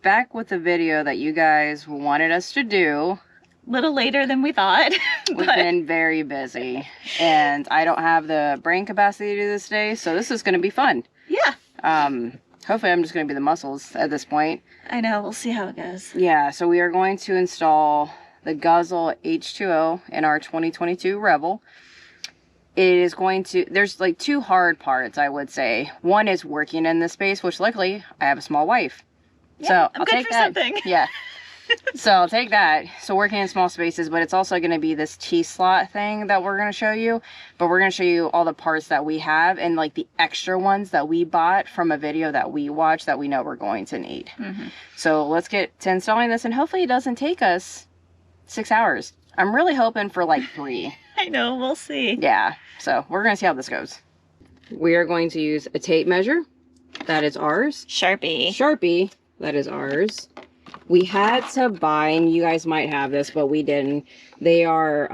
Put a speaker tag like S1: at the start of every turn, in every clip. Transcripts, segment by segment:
S1: back with the video that you guys wanted us to do.
S2: A little later than we thought.
S1: We've been very busy, and I don't have the brain capacity to do this today, so this is going to be fun.
S2: Yeah.
S1: Hopefully I'm just going to be the muscles at this point.
S2: I know, we'll see how it goes.
S1: Yeah, so we are going to install the Guzzle H2O in our 2022 Rebel. It is going to, there's like two hard parts, I would say. One is working in this space, which luckily I have a small wife.
S2: Yeah,
S1: so
S2: I'm
S1: I'll
S2: good
S1: take
S2: for
S1: that.
S2: something.
S1: Yeah. So I'll take that. So working in small spaces, but it's also going to be this T-slot thing that we're going to show you. But we're going to show you all the parts that we have and like the extra ones that we bought from a video that we watched that we know we're going to need. So let's get to installing this, and hopefully it doesn't take us 6 hours. I'm really hoping for like 3.
S2: I know, we'll see.
S1: Yeah, so we're going to see how this goes. We are going to use a tape measure. That is ours. Sharpie. That is ours. We had to buy, and you guys might have this, but we didn't. They are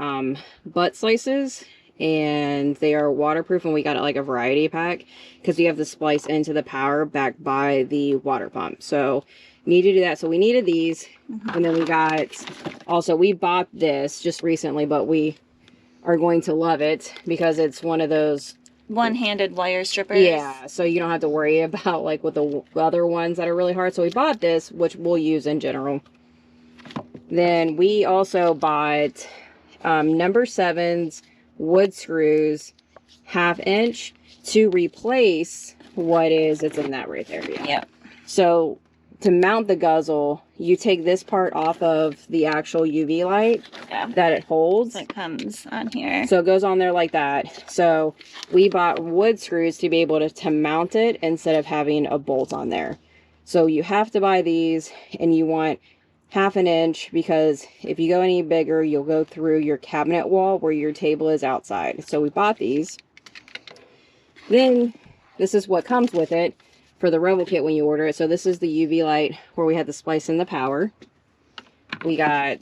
S1: butt slices, and they are waterproof, and we got it like a variety pack because you have to splice into the power back by the water pump. So need to do that. So we needed these, and then we got, also we bought this just recently, but we are going to love it because it's one of those
S2: one-handed wire strippers.
S1: Yeah, so you don't have to worry about like with the other ones that are really hard. So we bought this, which we'll use in general. Then we also bought number 7s wood screws, 1/2 inch, to replace what is, it's in that right there.
S2: Yeah.
S1: So to mount the Guzzle, you take this part off of the actual UV light that it holds.
S2: So it comes on here.
S1: So it goes on there like that. So we bought wood screws to be able to mount it instead of having a bolt on there. So you have to buy these, and you want 1/2 inch because if you go any bigger, you'll go through your cabinet wall where your table is outside. So we bought these. Then this is what comes with it for the Rebel kit when you order it. So this is the UV light where we had to splice in the power. We got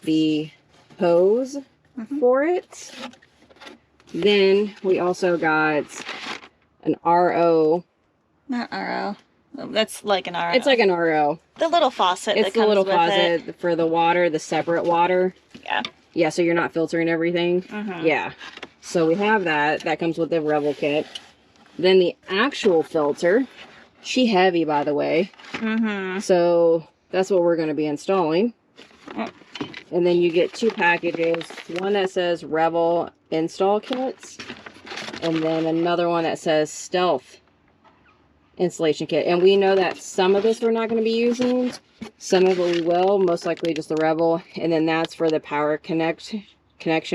S1: the hose for it. Then we also got an RO.
S2: Not RO. That's like an RO.
S1: It's like an RO.
S2: The little faucet
S1: it's
S2: that comes
S1: the little
S2: with
S1: faucet
S2: it.
S1: For the water, the separate water.
S2: Yeah.
S1: Yeah, so you're not filtering everything. Yeah. So we have that. That comes with the Rebel kit. Then the actual filter, she heavy by the way. So that's what we're going to be installing. And then you get 2 packages. One that says Rebel install kits, and then another one that says Stealth installation kit. And we know that some of this we're not going to be using, some of it we will, most likely just the Rebel. And then that's for the power connection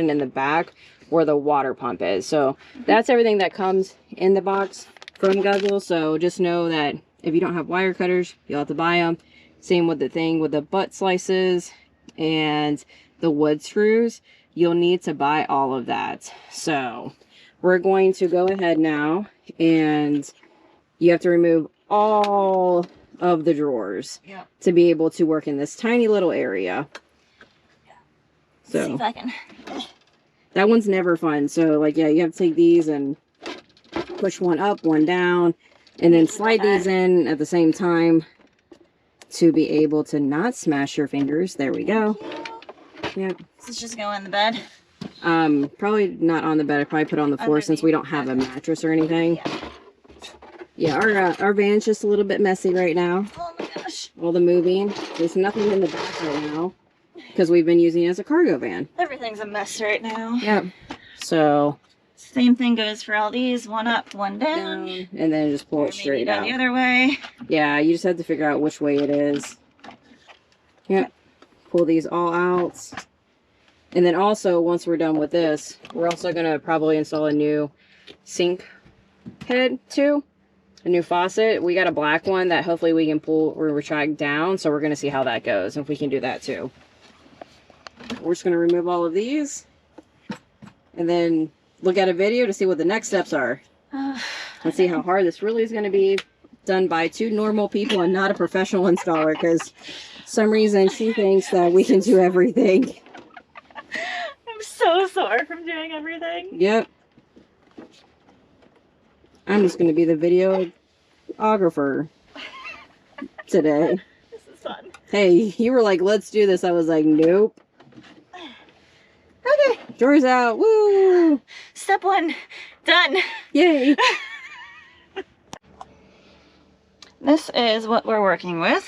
S1: in the back where the water pump is. So that's everything that comes in the box from Guzzle. So just know that if you don't have wire cutters, you'll have to buy them. Same with the thing with the butt slices and the wood screws. You'll need to buy all of that. So we're going to go ahead now, and you have to remove all of the drawers to be able to work in this tiny little area. So
S2: see if I can.
S1: That one's never fun. So like, yeah, you have to take these and push one up, one down, and then slide these in at the same time to be able to not smash your fingers. There we go. Yep.
S2: This is just go in the bed.
S1: Probably not on the bed. I probably put it on the floor since we don't have a mattress or anything. Yeah, our van's just a little bit messy right now.
S2: Oh my gosh.
S1: All the moving. There's nothing in the back right now because we've been using it as a cargo van.
S2: Everything's a mess right now.
S1: Yep. So
S2: same thing goes for all these. One up, one down.
S1: And then just pull it straight out.
S2: The other way.
S1: Yeah, you just have to figure out which way it is. Yep. Pull these all out. And then also, once we're done with this, we're also going to probably install a new sink head too. A new faucet. We got a black one that hopefully we can pull or retract down. So we're going to see how that goes, if we can do that too. We're just going to remove all of these. And then look at a video to see what the next steps are. Let's see how hard this really is going to be, done by 2 normal people and not a professional installer, because some reason she thinks that we can do everything.
S2: I'm so sore from doing everything.
S1: Yep. I'm just going to be the videographer. today.
S2: This is fun.
S1: Hey, you were like, let's do this. I was like, nope.
S2: Okay.
S1: Drawers out. Woo!
S2: Step 1 done.
S1: Yay!
S2: This is what we're working with.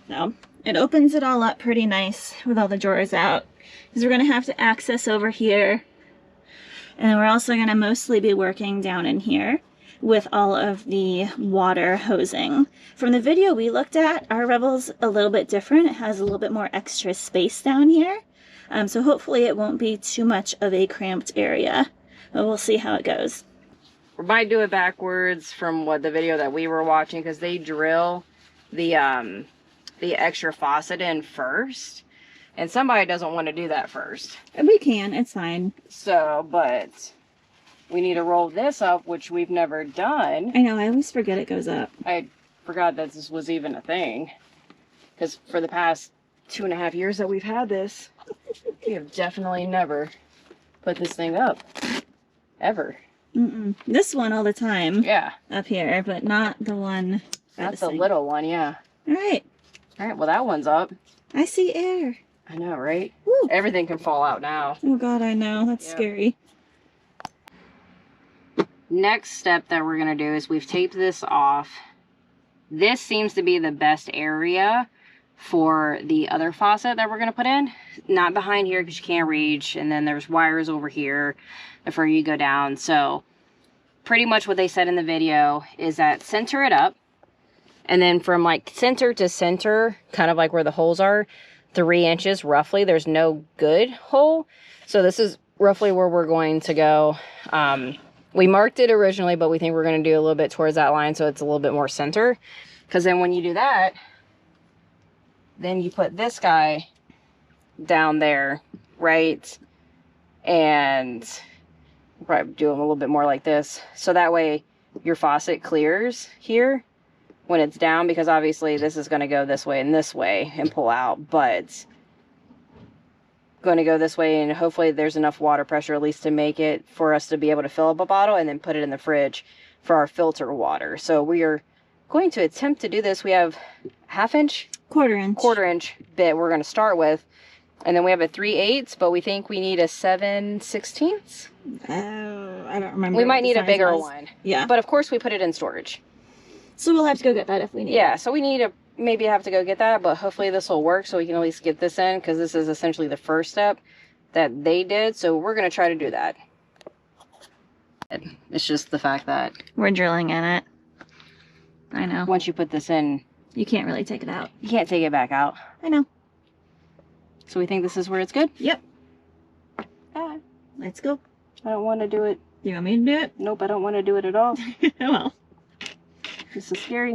S2: So it opens it all up pretty nice with all the drawers out, because we're going to have to access over here. And then we're also going to mostly be working down in here with all of the water hosing. From the video we looked at, our Rebel's a little bit different. It has a little bit more extra space down here. So hopefully it won't be too much of a cramped area, but we'll see how it goes.
S1: We might do it backwards from what the video that we were watching, because they drill the extra faucet in first, and somebody doesn't want to do that first.
S2: We can, it's fine.
S1: So, but we need to roll this up, which we've never done.
S2: I know, I always forget it goes up.
S1: I forgot that this was even a thing, because for the past 2.5 years that we've had this, we have definitely never put this thing up, ever.
S2: This one all the time.
S1: Yeah.
S2: Up here, but not the one.
S1: That's the little one, yeah.
S2: All right.
S1: All right, well, that one's up.
S2: I see air.
S1: I know, right?
S2: Woo.
S1: Everything can fall out now.
S2: Oh God, I know. That's scary.
S1: Next step that we're going to do is we've taped this off. This seems to be the best area for the other faucet that we're going to put in. Not behind here because you can't reach. And then there's wires over here before you go down. So pretty much what they said in the video is that center it up. And then from like center to center, kind of like where the holes are, 3 inches roughly. There's no good hole. So this is roughly where we're going to go. We marked it originally, but we think we're going to do a little bit towards that line so it's a little bit more center. Because then when you do that, then you put this guy down there, right? And probably do them a little bit more like this. So that way your faucet clears here when it's down, because obviously this is going to go this way and pull out, but going to go this way, and hopefully there's enough water pressure at least to make it for us to be able to fill up a bottle and then put it in the fridge for our filter water. So we are going to attempt to do this. We have quarter inch bit we're going to start with, and then we have a 3/8, but we think we need a 7/16.
S2: I don't remember.
S1: We might need a bigger one.
S2: Yeah.
S1: But of course we put it in storage.
S2: So we'll have to go get that if we need it.
S1: Yeah, so we need to maybe have to go get that, but hopefully this will work so we can at least get this in, because this is essentially the first step that they did. So we're going to try to do that. It's just the fact that
S2: we're drilling in it. I know.
S1: Once you put this in,
S2: you can't really take it out.
S1: You can't take it back out.
S2: I know.
S1: So we think this is where it's good?
S2: Yep. Let's go.
S1: I don't want to do it.
S2: You want me to do it?
S1: Nope, I don't want to do it at all.
S2: Well.
S1: This is scary.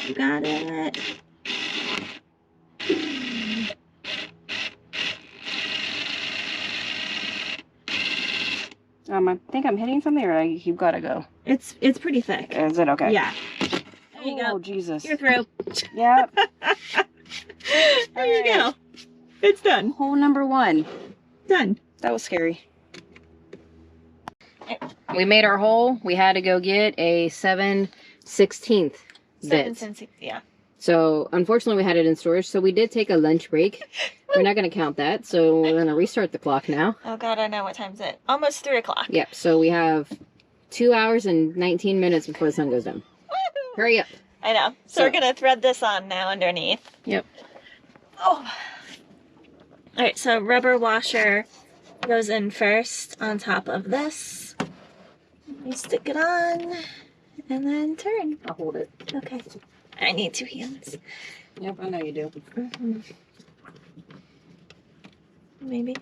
S2: You got it.
S1: I think I'm hitting something, or you've got to go.
S2: It's pretty thick.
S1: Is it okay?
S2: Yeah. There you go.
S1: Oh, Jesus.
S2: You're through.
S1: Yep.
S2: There you go. It's done.
S1: Hole number 1.
S2: Done.
S1: That was scary. We made our hole. We had to go get a 7/16 bit.
S2: 7/16, yeah.
S1: So unfortunately we had it in storage, so we did take a lunch break. We're not going to count that, so we're going to restart the clock now.
S2: Oh God, I know. What time's it? Almost 3 o'clock.
S1: Yep, so we have 2 hours and 19 minutes before the sun goes down.
S2: Woo-hoo!
S1: Hurry up.
S2: I know. So we're going to thread this on now underneath.
S1: Yep.
S2: Oh. Alright, so rubber washer goes in first on top of this. You stick it on and then turn.
S1: I'll hold it.
S2: Okay. I need 2 hands.
S1: Yep, I know you do.
S2: Mm-hmm. Maybe.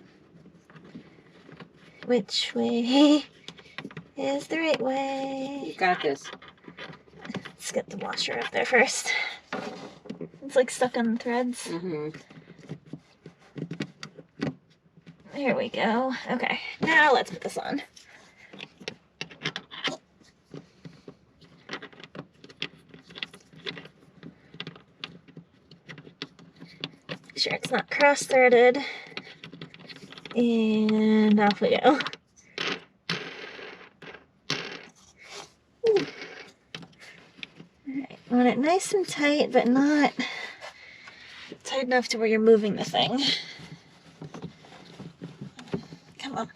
S2: Which way is the right way?
S1: You got this.
S2: Let's get the washer up there first. It's like stuck on the threads.
S1: Mm-hmm.
S2: There we go. Okay, now let's put this on. Make sure it's not cross-threaded. And off we go. Alright, one want it nice and tight, but not tight enough to where you're moving the thing. Come on.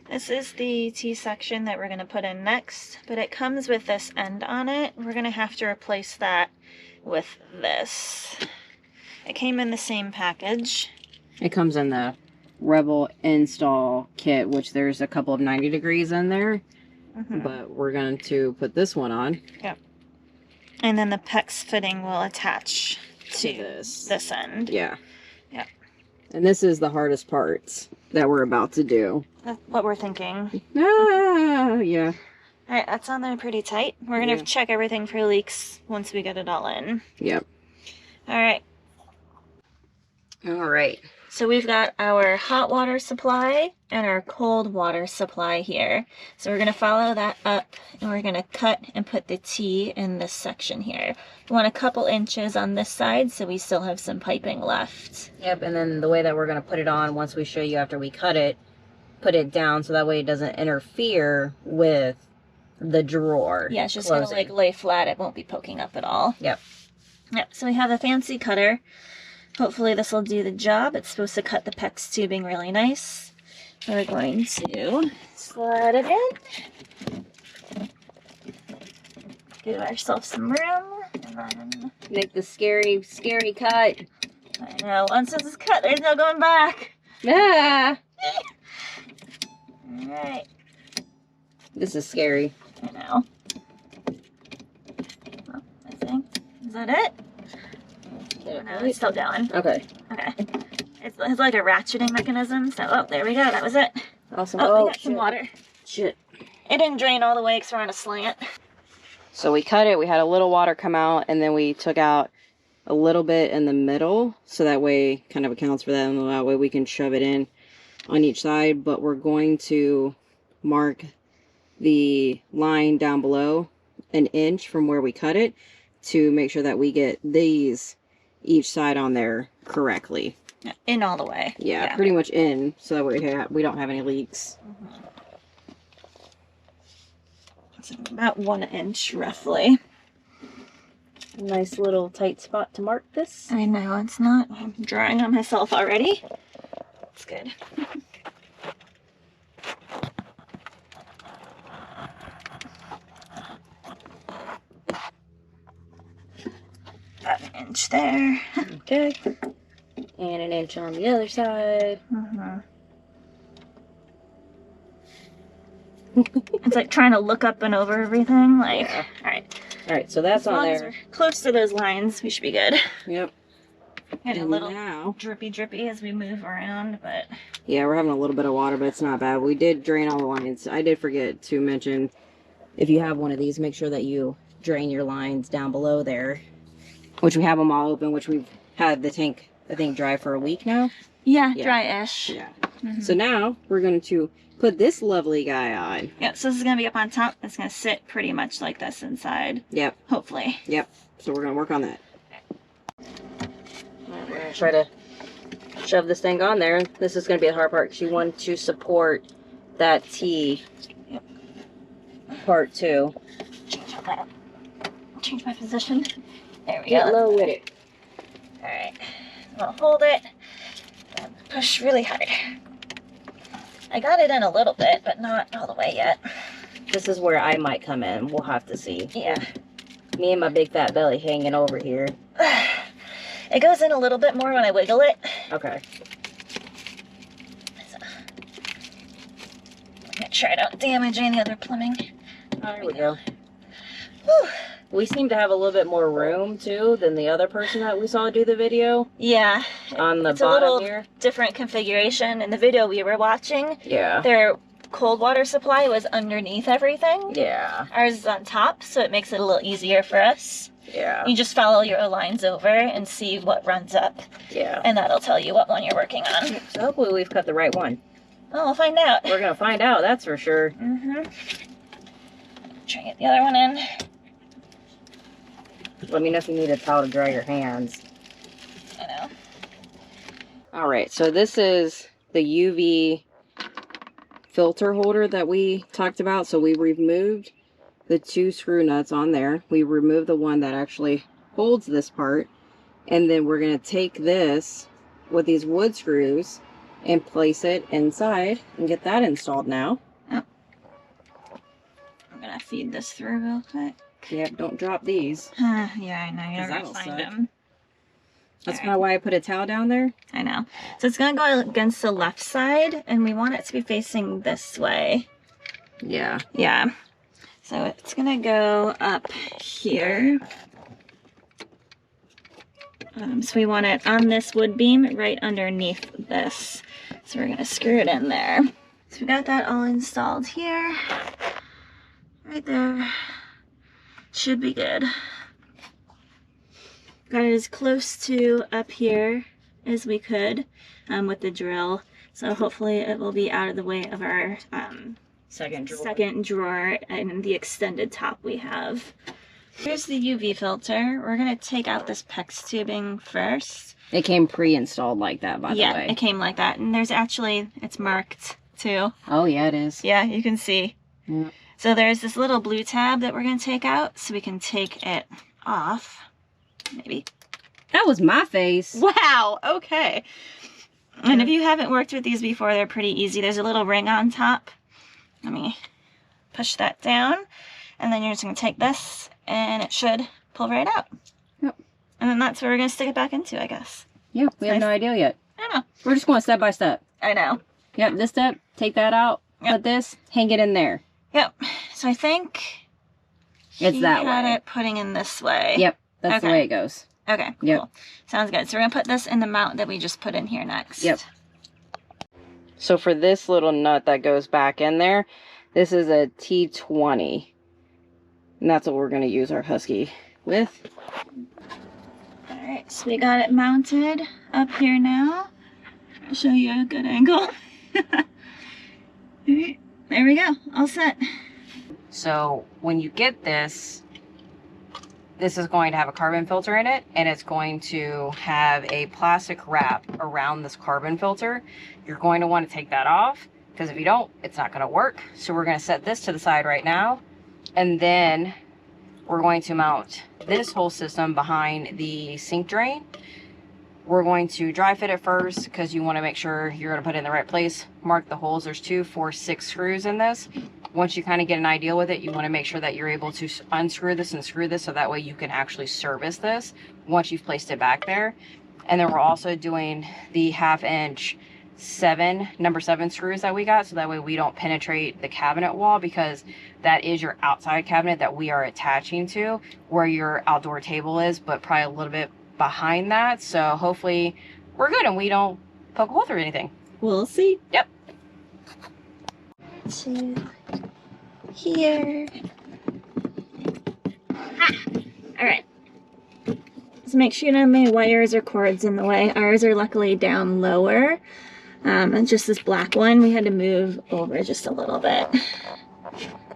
S2: This is the T-section that we're going to put in next, but it comes with this end on it. We're going to have to replace that with this. It came in the same package.
S1: It comes in the Rebel install kit, which there's a couple of 90 degrees in there, but we're going to put this one on.
S2: Yep. And then the PEX fitting will attach to this end.
S1: Yeah.
S2: Yep.
S1: And this is the hardest parts that we're about to do.
S2: That's what we're thinking.
S1: Ah, yeah.
S2: All right, that's on there pretty tight. We're going to check everything for leaks once we get it all in.
S1: Yep.
S2: All right.
S1: All right.
S2: So we've got our hot water supply and our cold water supply here. So we're going to follow that up and we're going to cut and put the T in this section here. We want a couple inches on this side so we still have some piping left.
S1: Yep, and then the way that we're going to put it on once we show you after we cut it, put it down so that way it doesn't interfere with the drawer.
S2: Yeah, it's just going to like lay flat. It won't be poking up at all.
S1: Yep.
S2: Yep, so we have a fancy cutter. Hopefully this will do the job. It's supposed to cut the PEX tubing really nice. We're going to slide it in. Give ourselves some room. And then
S1: make the scary, scary cut.
S2: I know, once this is cut, there's no going back.
S1: Ah!
S2: Alright.
S1: This is scary.
S2: I know. Well, I think. Is that it? No, it's still going.
S1: Okay.
S2: Okay. It's like a ratcheting mechanism. So, oh, there we go. That was it.
S1: Awesome.
S2: Oh, we got some water.
S1: Shit.
S2: It didn't drain all the way because we're on a slant.
S1: So we cut it. We had a little water come out, and then we took out a little bit in the middle, so that way kind of accounts for that, and that way we can shove it in on each side. But we're going to mark the line down below an inch from where we cut it to make sure that we get these each side on there correctly.
S2: In all the way.
S1: Yeah, pretty much in, so that way we don't have any leaks.
S2: So about 1 inch roughly.
S1: Nice little tight spot to mark this.
S2: I know, it's not. I'm drawing on myself already. It's good. About 1 inch there.
S1: Okay. And 1 inch on the other side.
S2: It's like trying to look up and over everything. Like,
S1: yeah.
S2: Alright,
S1: so that's
S2: as
S1: on
S2: long
S1: there.
S2: as we're close to those lines, we should be good.
S1: Yep.
S2: And a
S1: And
S2: little
S1: now,
S2: drippy as we move around, but
S1: yeah, we're having a little bit of water, but it's not bad. We did drain all the lines. I did forget to mention, if you have one of these, make sure that you drain your lines down below there, which we have them all open, which we've had the tank, I think, dry for a week now.
S2: yeah. Dry-ish.
S1: Yeah. So now we're going to put this lovely guy on.
S2: Yep, so this is going to be up on top. It's going to sit pretty much like this inside.
S1: Yep.
S2: Hopefully.
S1: Yep. So we're going to work on that. We're going to try to shove this thing on there. This is going to be the hard part because you want to support that T part too.
S2: Change my position. There we
S1: Get
S2: go.
S1: low with it.
S2: Alright. I'll hold it and push really hard. I got it in a little bit, but not all the way yet.
S1: This is where I might come in. We'll have to see.
S2: Yeah.
S1: Me and my big fat belly hanging over here.
S2: It goes in a little bit more when I wiggle it.
S1: Okay.
S2: So, make sure I don't damage any other plumbing.
S1: There we go.
S2: Whew.
S1: We seem to have a little bit more room too than the other person that we saw do the video.
S2: Yeah.
S1: On the
S2: it's a
S1: bottom
S2: little
S1: here.
S2: different configuration. In the video we were watching,
S1: Yeah.
S2: their cold water supply was underneath everything.
S1: Yeah.
S2: Ours is on top, so it makes it a little easier for us.
S1: Yeah.
S2: You just follow your lines over and see what runs up,
S1: Yeah.
S2: and that'll tell you what one you're working on.
S1: So hopefully we've cut the right one.
S2: Oh, we'll find out.
S1: We're gonna find out, that's for sure.
S2: Try and get the other one in.
S1: Let me know if you need a towel to dry your hands.
S2: I know.
S1: Alright, so this is the UV filter holder that we talked about. So we removed the 2 screw nuts on there. We remove the one that actually holds this part. And then we're going to take this with these wood screws and place it inside and get that installed now.
S2: Oh. I'm going to feed this through real quick.
S1: Yep, don't drop these.
S2: Yeah, I know. You're going to find them.
S1: That's kind of why I put a towel down there.
S2: I know. So it's going to go against the left side, and we want it to be facing this way.
S1: Yeah.
S2: Yeah. So it's going to go up here. So we want it on this wood beam right underneath this. So we're going to screw it in there. So we got that all installed here. Right there. Should be good. Got it as close to up here as we could with the drill. So hopefully it will be out of the way of our second drawer and the extended top we have. Here's the UV filter. We're going to take out this PEX tubing first.
S1: It came pre-installed like that, by the way.
S2: Yeah, it came like that. And there's actually, it's marked too.
S1: Oh, yeah, it is.
S2: Yeah, you can see.
S1: Yeah.
S2: So there's this little blue tab that we're going to take out so we can take it off. Maybe.
S1: That was my face.
S2: Wow, okay. And if you haven't worked with these before, they're pretty easy. There's a little ring on top. Let me push that down. And then you're just going to take this, and it should pull right out.
S1: Yep.
S2: And then that's where we're going to stick it back into, I guess.
S1: Yeah, we have no idea yet.
S2: I know.
S1: We're just going step by step.
S2: I know.
S1: Yep, this step, take that out, put this, hang it in there.
S2: Yep. So I think
S1: it's that
S2: had
S1: way.
S2: It putting in this way.
S1: Yep, that's the way it goes.
S2: Okay,
S1: yep.
S2: Cool. Sounds good. So we're going to put this in the mount that we just put in here next.
S1: Yep. So for this little nut that goes back in there, this is a T20. And that's what we're going to use our Husky with.
S2: Alright, so we got it mounted up here now. I'll show you a good angle. Alright, there we go. All set.
S1: So when you get this, this is going to have a carbon filter in it, and it's going to have a plastic wrap around this carbon filter. You're going to want to take that off, because if you don't, it's not going to work. So we're going to set this to the side right now, and then we're going to mount this whole system behind the sink drain. We're going to dry fit it first, because you want to make sure you're going to put it in the right place. Mark the holes. There's 2, 4, 6 screws in this. Once you kind of get an idea with it, you want to make sure that you're able to unscrew this and screw this, so that way you can actually service this once you've placed it back there. And then we're also doing the 1/2 inch number 7 screws that we got, so that way we don't penetrate the cabinet wall, because that is your outside cabinet that we are attaching to where your outdoor table is, but probably a little bit behind that. So hopefully we're good and we don't poke a hole through anything.
S2: We'll see.
S1: Yep.
S2: To here. All right. So make sure you don't have any wires or cords in the way. Ours are luckily down lower. And just this black one, we had to move over just a little bit.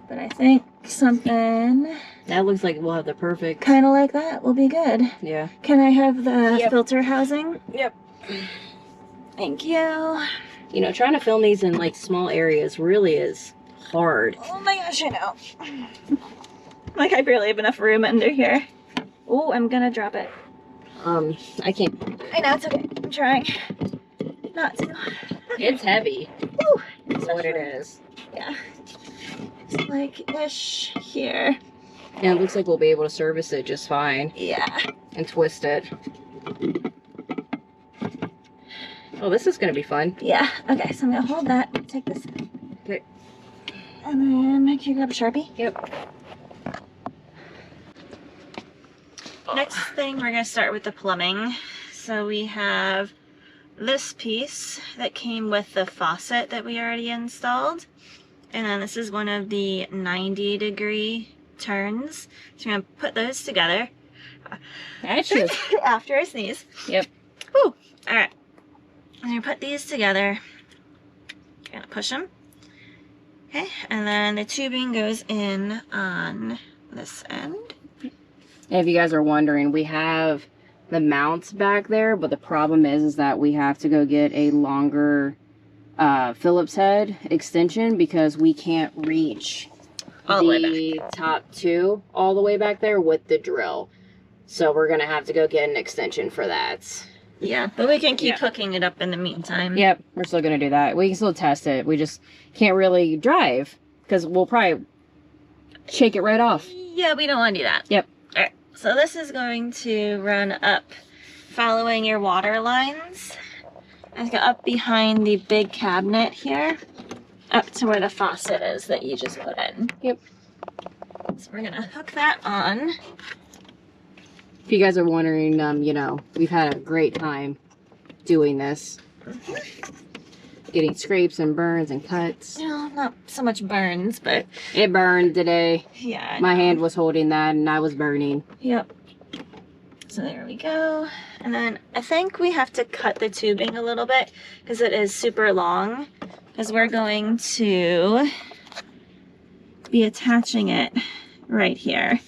S2: But I think something...
S1: That looks like we'll have the perfect...
S2: kind of like that will be good.
S1: Yeah.
S2: Can I have the filter housing?
S1: Yep.
S2: Thank you.
S1: You know, trying to film these in like small areas really is hard.
S2: Oh my gosh, I know. Like I barely have enough room under here. Oh, I'm gonna drop it.
S1: I can't.
S2: I know, it's okay. I'm trying not to.
S1: It's heavy.
S2: Woo!
S1: That's what it is.
S2: Yeah. It's like ish here.
S1: And it looks like we'll be able to service it just fine.
S2: Yeah.
S1: And twist it. Oh, this is gonna be fun.
S2: Yeah. Okay, so I'm gonna hold that. Take this.
S1: Okay.
S2: And then can you grab a Sharpie?
S1: Yep.
S2: Next thing, we're gonna start with the plumbing. So we have this piece that came with the faucet that we already installed. And then this is one of the 90-degree turns. So we're gonna put those together. After I sneeze.
S1: Yep.
S2: Whew. Alright. I'm gonna put these together. Gonna push them. Okay, and then the tubing goes in on this end.
S1: If you guys are wondering, we have the mounts back there, but the problem is that we have to go get a longer Phillips head extension because we can't reach
S2: all the way back.
S1: top 2 all the way back there with the drill. So we're going to have to go get an extension for that.
S2: Yeah, but we can keep hooking it up in the meantime.
S1: Yep, we're still going to do that. We can still test it. We just can't really drive because we'll probably shake it right off.
S2: Yeah, we don't want to do that.
S1: Yep.
S2: All right, so this is going to run up following your water lines. I go up behind the big cabinet here, up to where the faucet is that you just put in.
S1: Yep.
S2: So we're going to hook that on.
S1: If you guys are wondering, you know, we've had a great time doing this. Getting scrapes and burns and cuts.
S2: No, not so much burns, but...
S1: It burned today.
S2: Yeah.
S1: My hand was holding that and I was burning.
S2: Yep. So there we go. And then I think we have to cut the tubing a little bit because it is super long. Because we're going to be attaching it right here.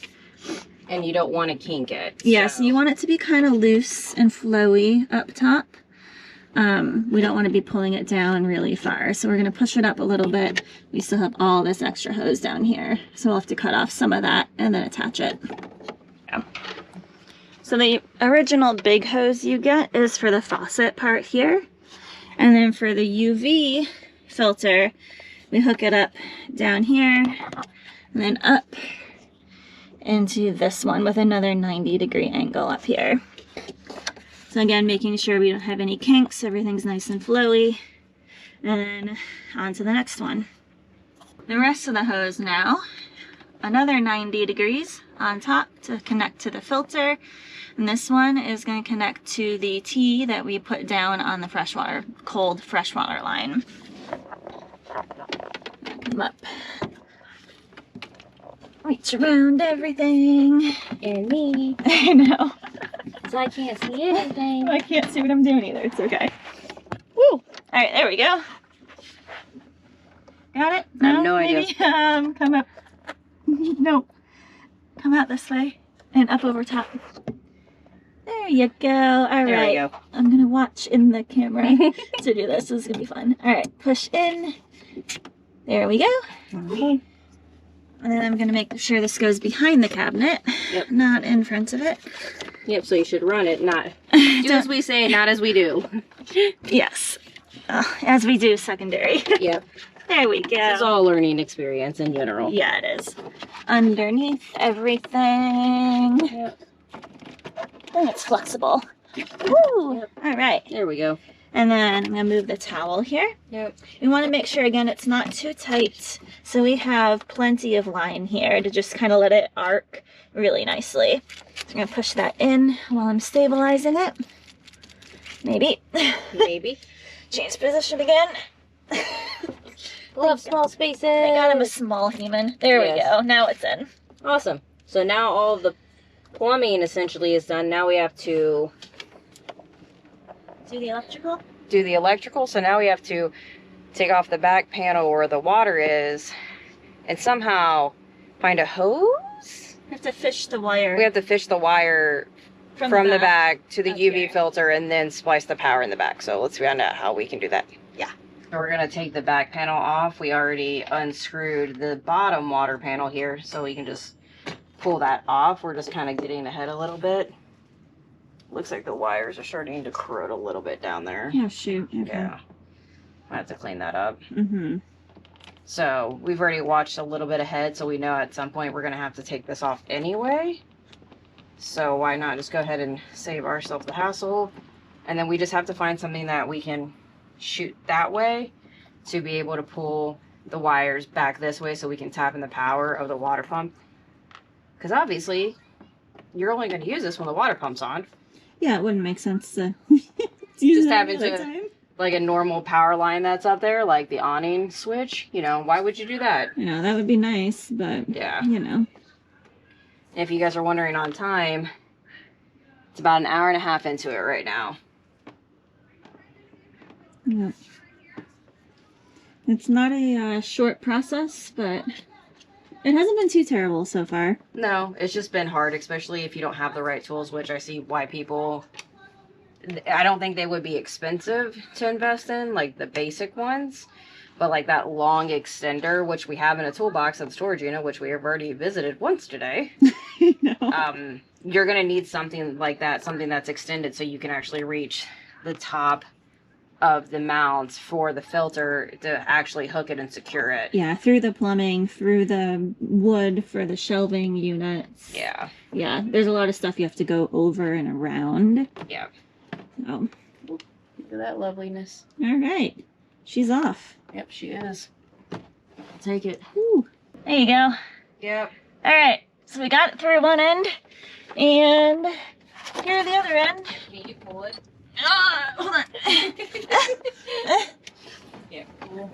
S1: And you don't want to kink it.
S2: Yeah, so you want it to be kind of loose and flowy up top. We don't want to be pulling it down really far. So we're going to push it up a little bit. We still have all this extra hose down here. So we'll have to cut off some of that and then attach it. Yeah. So the original big hose you get is for the faucet part here. And then for the UV filter, we hook it up down here and then up into this one with another 90-degree angle up here. So again, making sure we don't have any kinks, everything's nice and flowy. And then on to the next one. The rest of the hose now, another 90 degrees on top to connect to the filter. And this one is going to connect to the T that we put down on the freshwater, cold freshwater line. Come up. Reach around everything.
S1: And me.
S2: I know.
S1: So I can't see anything.
S2: I can't see what I'm doing either. It's okay. Woo! Alright, there we go. Got it?
S1: I have no
S2: Maybe,
S1: idea.
S2: Come up. No. Come out this way. And up over top. There you go. Alright.
S1: There we go.
S2: I'm going to watch in the camera to do this. This is going to be fun. Alright, push in. There we go.
S1: Okay.
S2: And then I'm going to make sure this goes behind the cabinet, not in front of it.
S1: Yep, so you should run it, not do as we say, not as we do.
S2: Yes, as we do secondary.
S1: Yep.
S2: There we go.
S1: It's all a learning experience in general.
S2: Yeah, it is. Underneath everything.
S1: Yep.
S2: And it's flexible. Woo!
S1: Yep.
S2: All right.
S1: There we go.
S2: And then I'm going to move the towel here.
S1: Yep.
S2: We want to make sure, again, it's not too tight. So we have plenty of line here to just kind of let it arc really nicely. So I'm going to push that in while I'm stabilizing it. Maybe.
S1: Maybe.
S2: Change position again.
S1: Love small spaces.
S2: I got him a small human. There we go. Now it's in.
S1: Awesome. So now all of the plumbing essentially is done. Now we have to
S2: do the electrical.
S1: Do the electrical. So now we have to take off the back panel where the water is and somehow find a hose.
S2: We have to fish the wire.
S1: We have to fish the wire from the back to the UV filter and then splice the power in the back. So let's find out how we can do that.
S2: Yeah.
S1: So we're going to take the back panel off. We already unscrewed the bottom water panel here, so we can just pull that off. We're just kind of getting ahead a little bit. Looks like the wires are starting to corrode a little bit down there.
S2: Yeah, shoot. Okay.
S1: Yeah. I have to clean that up.
S2: Mm-hmm.
S1: So we've already watched a little bit ahead, so we know at some point we're going to have to take this off anyway. So why not just go ahead and save ourselves the hassle. And then we just have to find something that we can shoot that way to be able to pull the wires back this way so we can tap in the power of the water pump. Because obviously, you're only going to use this when the water pump's on.
S2: Yeah, it wouldn't make sense to
S1: just tap into like a normal power line that's up there, like the awning switch. You know, why would you do that?
S2: You know, that would be nice, but
S1: yeah,
S2: you know.
S1: If you guys are wondering on time, it's about an hour and a half into it right now.
S2: Yep. It's not a short process, but it hasn't been too terrible so far.
S1: No, it's just been hard, especially if you don't have the right tools, which I see why people... I don't think they would be expensive to invest in, like the basic ones. But like that long extender, which we have in a toolbox at the storage unit, which we have already visited once today.
S2: No.
S1: You're going to need something like that, something that's extended so you can actually reach the top of the mounts for the filter to actually hook it and secure it.
S2: Yeah, through the plumbing, through the wood for the shelving units.
S1: Yeah.
S2: Yeah, there's a lot of stuff you have to go over and around.
S1: Yeah.
S2: So.
S1: Look at that loveliness.
S2: All right. She's off.
S1: Yep, she is. I'll take it.
S2: Whew. There you go.
S1: Yep.
S2: All right. So we got it through one end, and here the other end.
S1: Can you pull it?
S2: Hold on.
S1: Yeah. Cool.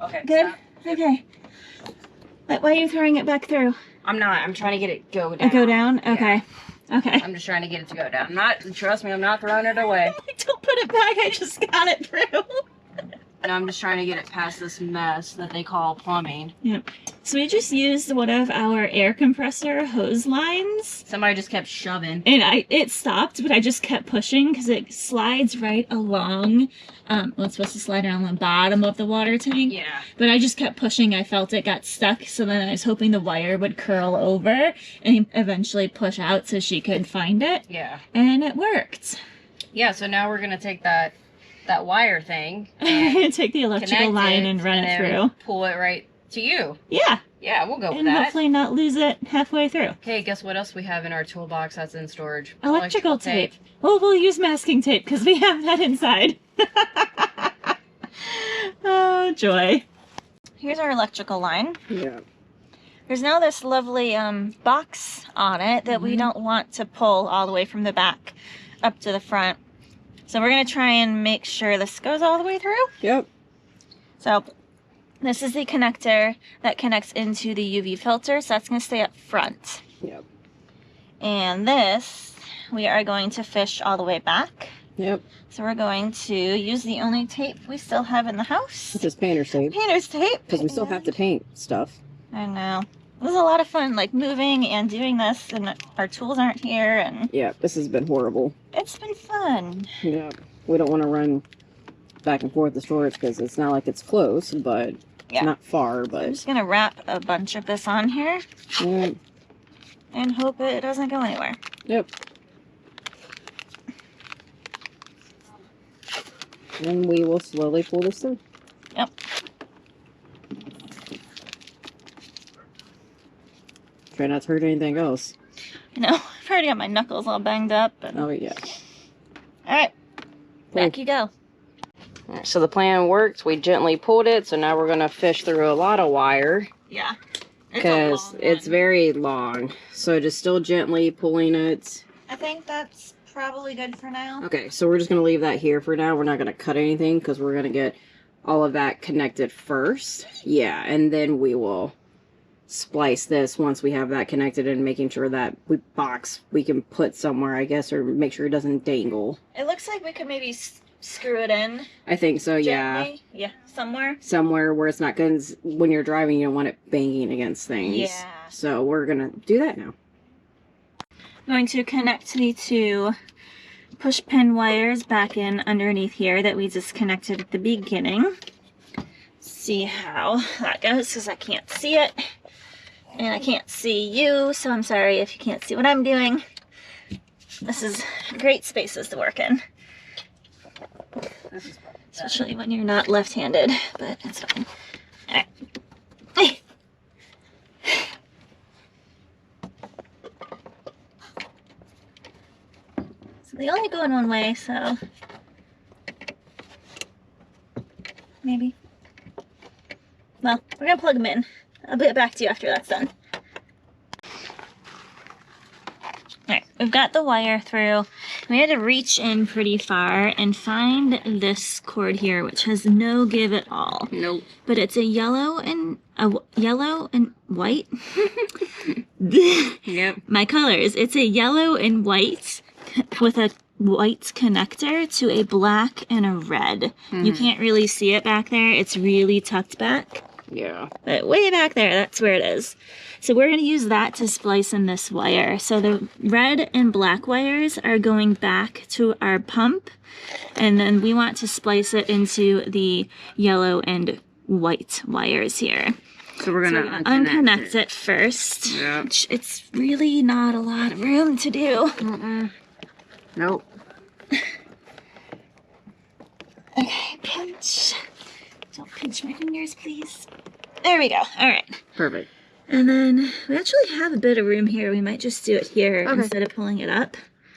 S1: Okay.
S2: Good.
S1: Stop.
S2: Okay. But why are you throwing it back through?
S1: I'm not. I'm trying to get it go down.
S2: Go down?
S1: Yeah.
S2: Okay. Okay.
S1: I'm just trying to get it to go down. I'm not. Trust me. I'm not throwing it away.
S2: Don't put it back. I just got it through.
S1: No, I'm just trying to get it past this mess that they call plumbing.
S2: Yep. So we just used one of our air compressor hose lines.
S1: Somebody just kept shoving.
S2: And it stopped, but I just kept pushing because it slides right along. Well, it's supposed to slide around the bottom of the water tank.
S1: Yeah.
S2: But I just kept pushing. I felt it got stuck. So then I was hoping the wire would curl over and eventually push out so she could find it.
S1: Yeah.
S2: And it worked.
S1: Yeah, so now we're going to take that wire thing
S2: And take the electrical line and run it through.
S1: Pull it right to you.
S2: Yeah.
S1: Yeah, we'll go with
S2: And
S1: that.
S2: hopefully not lose it halfway through.
S1: Okay, guess what else we have in our toolbox that's in storage?
S2: Electrical tape. Well, we'll use masking tape because we have that inside. Oh, joy. Here's our electrical line.
S1: Yeah.
S2: There's now this lovely box on it that we don't want to pull all the way from the back up to the front. So we're going to try and make sure this goes all the way through.
S1: Yep.
S2: So this is the connector that connects into the UV filter. So that's going to stay up front.
S1: Yep.
S2: And this, we are going to fish all the way back.
S1: Yep.
S2: So we're going to use the only tape we still have in the house.
S1: This is painter's tape.
S2: Painter's tape.
S1: Because we still have to paint stuff.
S2: I know. It was a lot of fun, like moving and doing this, and our tools aren't here, and
S1: Yeah, this has been horrible.
S2: it's been fun.
S1: Yeah. We don't want to run back and forth to storage because it's not like it's close, but
S2: Yeah.
S1: not far,
S2: I'm
S1: but
S2: just gonna wrap a bunch of this on here
S1: yeah.
S2: and hope it doesn't go anywhere.
S1: Yep. And we will slowly pull this through.
S2: Yep.
S1: Try not to hurt anything else.
S2: You know, I've already got my knuckles all banged up. And...
S1: Oh, yeah.
S2: Alright, back you go.
S1: Alright, so the plan worked. We gently pulled it, so now we're going to fish through a lot of wire.
S2: Yeah.
S1: Because it's very long. So just still gently pulling it.
S2: I think that's probably good for now.
S1: Okay, so we're just going to leave that here for now. We're not going to cut anything because we're going to get all of that connected first. Yeah, and then we will splice this once we have that connected and making sure that we can put somewhere, I guess, or make sure it doesn't dangle.
S2: It looks like we could maybe screw it in.
S1: I think so,
S2: Gently. Yeah, somewhere.
S1: Somewhere where it's not good. 'Cause when you're driving, you don't want it banging against things.
S2: Yeah.
S1: So we're going to do that now.
S2: I'm going to connect the two push pin wires back in underneath here that we disconnected at the beginning. See how that goes because I can't see it. And I can't see you, so I'm sorry if you can't see what I'm doing. This is great spaces to work in. Especially when you're not left-handed, but it's fine. Alright. So they only go in one way, so maybe. Well, we're gonna plug them in. I'll get back to you after that's done. Alright, we've got the wire through. We had to reach in pretty far and find this cord here, which has no give at all.
S1: Nope.
S2: But it's a yellow and white.
S1: Yep.
S2: My colors. It's a yellow and white with a white connector to a black and a red. You can't really see it back there. It's really tucked back.
S1: Yeah.
S2: But way back there, that's where it is. So we're going to use that to splice in this wire. So the red and black wires are going back to our pump. And then we want to splice it into the yellow and white wires here.
S1: So we're gonna
S2: unconnect it first.
S1: Yeah.
S2: It's really not a lot of room to do.
S1: Nope.
S2: Okay, pinch. Don't pinch my fingers, please. There we go. All right.
S1: Perfect.
S2: And then we actually have a bit of room here. We might just do it here instead of pulling it up.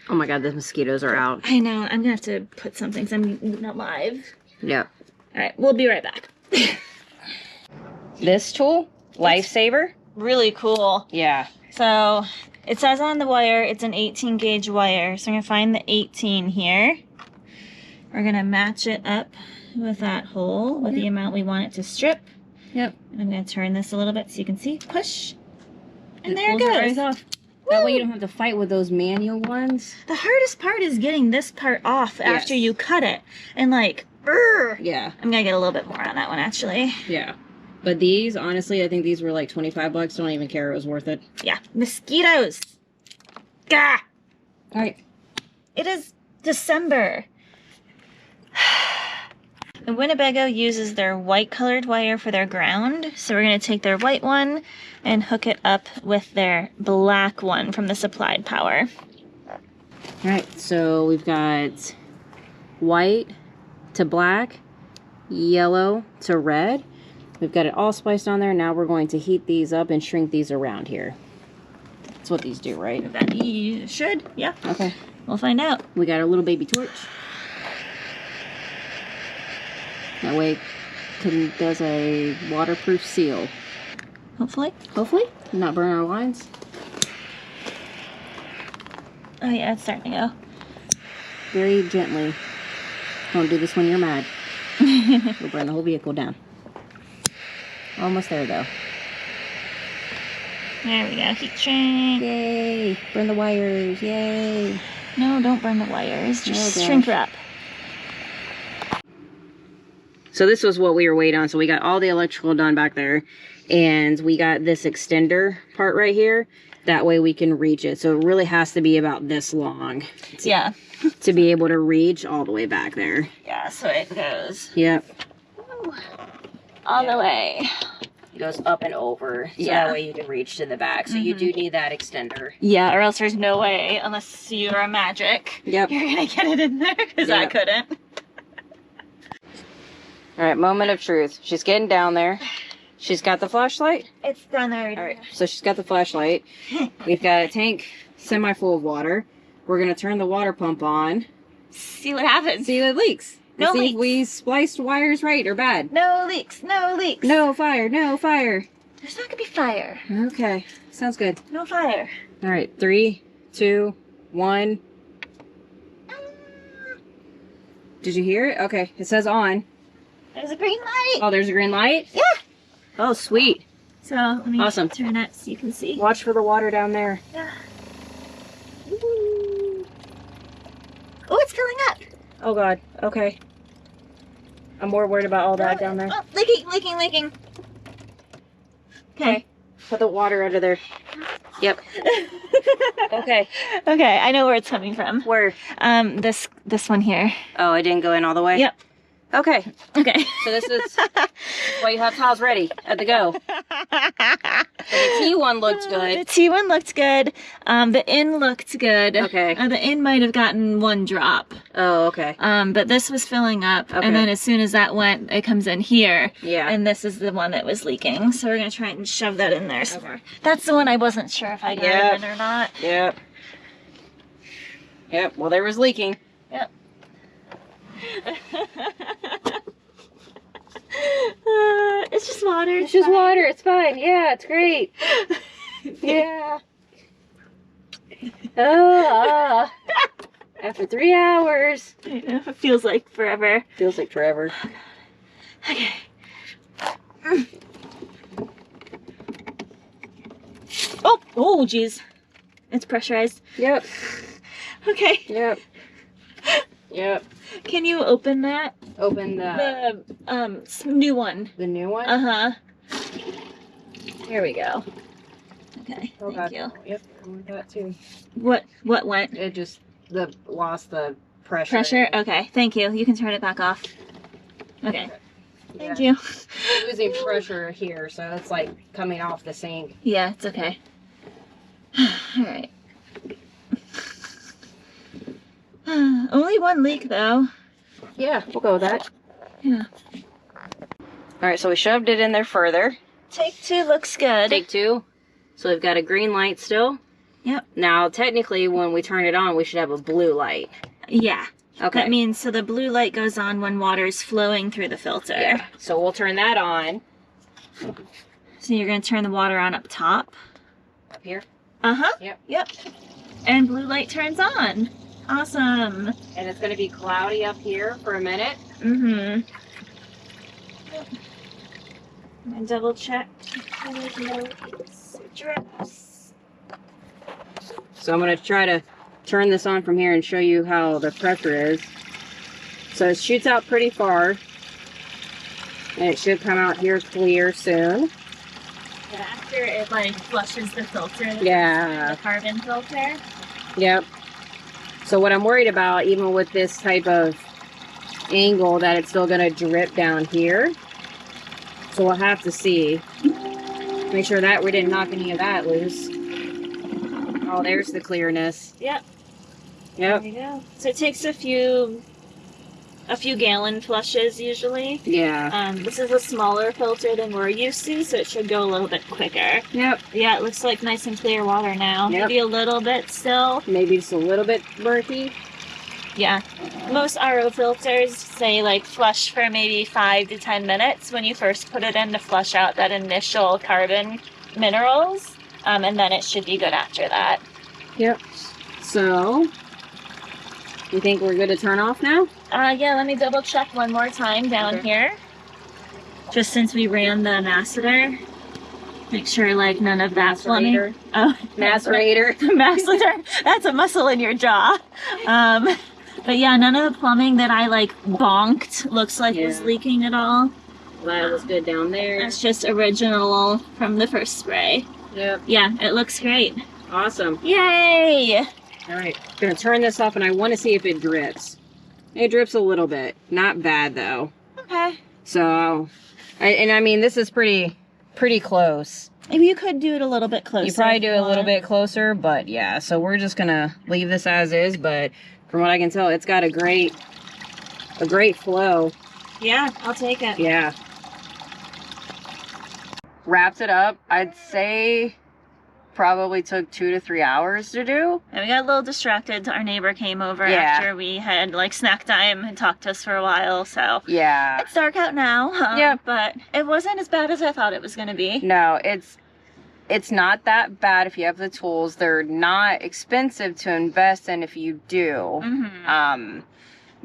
S1: Oh my god, the mosquitoes are out.
S2: I know. I'm gonna have to put something because I'm not live.
S1: Yeah.
S2: All right, we'll be right back.
S1: This tool, Lifesaver.
S2: Really cool.
S1: Yeah.
S2: So it says on the wire it's an 18 gauge wire. So I'm gonna find the 18 here. We're gonna match it up with that hole with the amount we want it to strip.
S1: Yep.
S2: And I'm gonna turn this a little bit so you can see. Push. And there it
S1: goes.
S2: goes.
S1: Right off. That way you don't have to fight with those manual ones.
S2: The hardest part is getting this part off after you cut it. And like,
S1: yeah.
S2: I'm gonna get a little bit more on that one actually.
S1: Yeah. But these, honestly, I think these were like 25 bucks. Don't even care. It was worth it.
S2: Yeah. Mosquitoes. Gah!
S1: All right.
S2: It is December. The Winnebago uses their white colored wire for their ground. So we're gonna take their white one and hook it up with their black one from the supplied power.
S1: All right. So we've got white to black, yellow to red. We've got it all spliced on there. Now we're going to heat these up and shrink these around here. That's what these do, right?
S2: That you should, yeah.
S1: Okay.
S2: We'll find out.
S1: We got a little baby torch. That way it does a waterproof seal.
S2: Hopefully.
S1: Hopefully. Not burn our lines.
S2: Oh yeah, it's starting to go.
S1: Very gently. Don't do this when you're mad. We'll burn the whole vehicle down. Almost there though.
S2: There we go. Heat shrink.
S1: Yay! Burn the wires. Yay!
S2: No, don't burn the wires. Just
S1: gosh.
S2: shrink wrap.
S1: So this was what we were waiting on. So we got all the electrical done back there. And we got this extender part right here. That way we can reach it. So it really has to be about this long.
S2: Yeah.
S1: To be able to reach all the way back there.
S2: Yeah, so it goes.
S1: Yep.
S2: All the way.
S1: It goes up and over. So that way you can reach to the back. So you do need that extender.
S2: Yeah, or else there's no way, unless you're a magic,
S1: Yep.
S2: you're gonna get it in there, because I couldn't.
S1: All right, moment of truth. She's getting down there. She's got the flashlight.
S2: It's done already.
S1: All right, so she's got the flashlight. We've got a tank semi-full of water. We're going to turn the water pump on.
S2: See what happens.
S1: See if it leaks.
S2: No
S1: see
S2: leaks.
S1: if we spliced wires right or bad.
S2: No leaks, no leaks.
S1: No fire, no fire.
S2: There's not gonna be fire.
S1: Okay, sounds good.
S2: No fire.
S1: All right, 3, 2, 1. Did you hear it? Okay, it says on.
S2: There's a green light.
S1: Oh, there's a green light?
S2: Yeah.
S1: Oh, sweet.
S2: So let me
S1: Awesome.
S2: turn it so you can see.
S1: Watch for the water down there.
S2: Yeah. Ooh. Oh, it's filling up.
S1: Oh, God. Okay. I'm more worried about all that down there.
S2: Oh, leaking. Okay.
S1: Put the water under there. Yep. Okay.
S2: Okay, I know where it's coming from.
S1: Where?
S2: This one here.
S1: Oh, it didn't go in all the way?
S2: Yep.
S1: Okay.
S2: Okay.
S1: So this is why you have tiles ready at the go. So the T1 looked good.
S2: The T1 looked good. The in looked good.
S1: Okay.
S2: The in might have gotten one drop.
S1: Oh, okay.
S2: But this was filling up.
S1: Okay.
S2: And then as soon as that went, it comes in here.
S1: Yeah.
S2: And this is the one that was leaking. So we're going to try and shove that in there somewhere. That's the one I wasn't sure if I got it in or not.
S1: Yep. Yep. Well, there was leaking.
S2: Yep. It's just water.
S1: It's just water. It's fine. Yeah, it's great. Yeah. After 3 hours.
S2: I know, it feels like forever.
S1: Feels like forever.
S2: Okay. Oh, geez. It's pressurized.
S1: Yep.
S2: Okay.
S1: Yep. Yep.
S2: Can you open that?
S1: Open the
S2: New one.
S1: the new one.
S2: Uh-huh. Here we go. Okay,
S1: Oh,
S2: thank
S1: God.
S2: you.
S1: Yep. I want that too.
S2: What went?
S1: It just lost the pressure.
S2: Pressure? Okay, thank you. You can turn it back off. Okay. Thank you.
S1: Losing pressure here, so it's like coming off the sink.
S2: Yeah, it's okay. All right. Only one leak though.
S1: Yeah, we'll go with that.
S2: Yeah.
S1: All right, so we shoved it in there further.
S2: Take 2 looks good.
S1: Take 2. So we've got a green light still.
S2: Yep.
S1: Now, technically, when we turn it on, we should have a blue light.
S2: Yeah.
S1: Okay.
S2: That means so the blue light goes on when water's flowing through the filter.
S1: Yeah. So we'll turn that on.
S2: So you're going to turn the water on up top.
S1: Up here?
S2: Uh-huh.
S1: Yep.
S2: Yep. And blue light turns on. Awesome.
S1: And it's going to be cloudy up here for a minute.
S2: Mm-hmm. And double check. There's no drips.
S1: So I'm going to try to turn this on from here and show you how the pressure is. So it shoots out pretty far. And it should come out here clear soon.
S2: And after it like flushes the filter.
S1: Yeah.
S2: The carbon filter.
S1: Yep. So what I'm worried about, even with this type of angle, that it's still going to drip down here. So we'll have to see. Make sure that we didn't knock any of that loose. Oh, there's the clearness.
S2: Yep.
S1: Yep.
S2: There you go. So it takes a few gallon flushes usually.
S1: Yeah.
S2: This is a smaller filter than we're used to, so it should go a little bit quicker.
S1: Yep.
S2: Yeah, it looks like nice and clear water now.
S1: Yep.
S2: Maybe a little bit still.
S1: Maybe just a little bit murky.
S2: Yeah. Most RO filters say like flush for maybe 5 to 10 minutes when you first put it in to flush out that initial carbon minerals. And then it should be good after that.
S1: Yep. So, you think we're good to turn off now?
S2: Yeah, let me double check one more time down here. Just since we ran the macerator. Make sure like none of that plumbing. Oh,
S1: Macerator.
S2: Macerator. That's a muscle in your jaw. But yeah, none of the plumbing that I like bonked looks like was leaking at all.
S1: That was good down there.
S2: It's just original from the first spray.
S1: Yep.
S2: Yeah, it looks great.
S1: Awesome.
S2: Yay!
S1: All right, I'm gonna turn this off, and I want to see if it drips. It drips a little bit, not bad though.
S2: Okay.
S1: So, I mean, this is pretty close.
S2: Maybe you could do it a little bit closer.
S1: You probably do it a little bit closer, but yeah. So we're just gonna leave this as is. But from what I can tell, it's got a great flow.
S2: Yeah, I'll take it.
S1: Yeah. Wrapped it up. I'd say probably took 2 to 3 hours to do.
S2: And we got a little distracted. Our neighbor came over after we had like snack time and talked to us for a while. So
S1: yeah,
S2: it's dark out now.
S1: Yeah,
S2: but it wasn't as bad as I thought it was going to be.
S1: No, it's not that bad if you have the tools. They're not expensive to invest in if you do.
S2: Mm-hmm.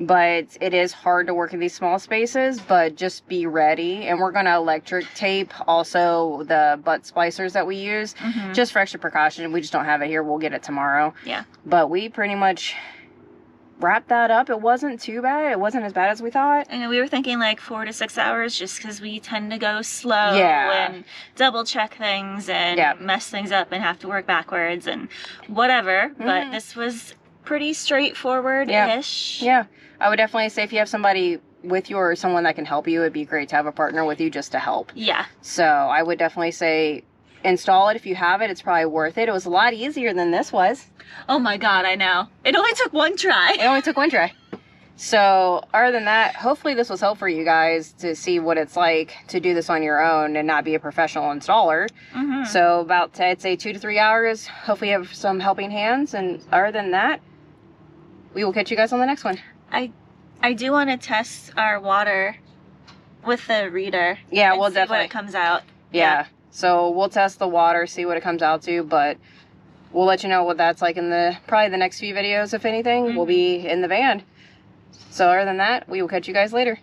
S1: But it is hard to work in these small spaces, but just be ready. And we're going to electric tape also the butt splicers that we use, just for extra precaution. We just don't have it here. We'll get it tomorrow.
S2: Yeah.
S1: But we pretty much wrapped that up. It wasn't too bad. It wasn't as bad as we thought.
S2: And we were thinking like 4 to 6 hours just because we tend to go slow and double check things and mess things up and have to work backwards and whatever. But this was pretty straightforward-ish.
S1: Yeah. I would definitely say if you have somebody with you or someone that can help you, it'd be great to have a partner with you just to help.
S2: Yeah.
S1: So I would definitely say install it if you have it. It's probably worth it. It was a lot easier than this was.
S2: Oh my God, I know. It only took one try.
S1: It only took one try. So other than that, hopefully this was helpful for you guys to see what it's like to do this on your own and not be a professional installer. So about, I'd say 2 to 3 hours. Hopefully you have some helping hands. And other than that, we will catch you guys on the next one.
S2: I do want to test our water with the reader.
S1: Yeah, we'll
S2: see
S1: definitely.
S2: what it comes out.
S1: Yeah. So we'll test the water, see what it comes out to, but we'll let you know what that's like in probably the next few videos. If anything, we'll be in the van. So other than that, we will catch you guys later.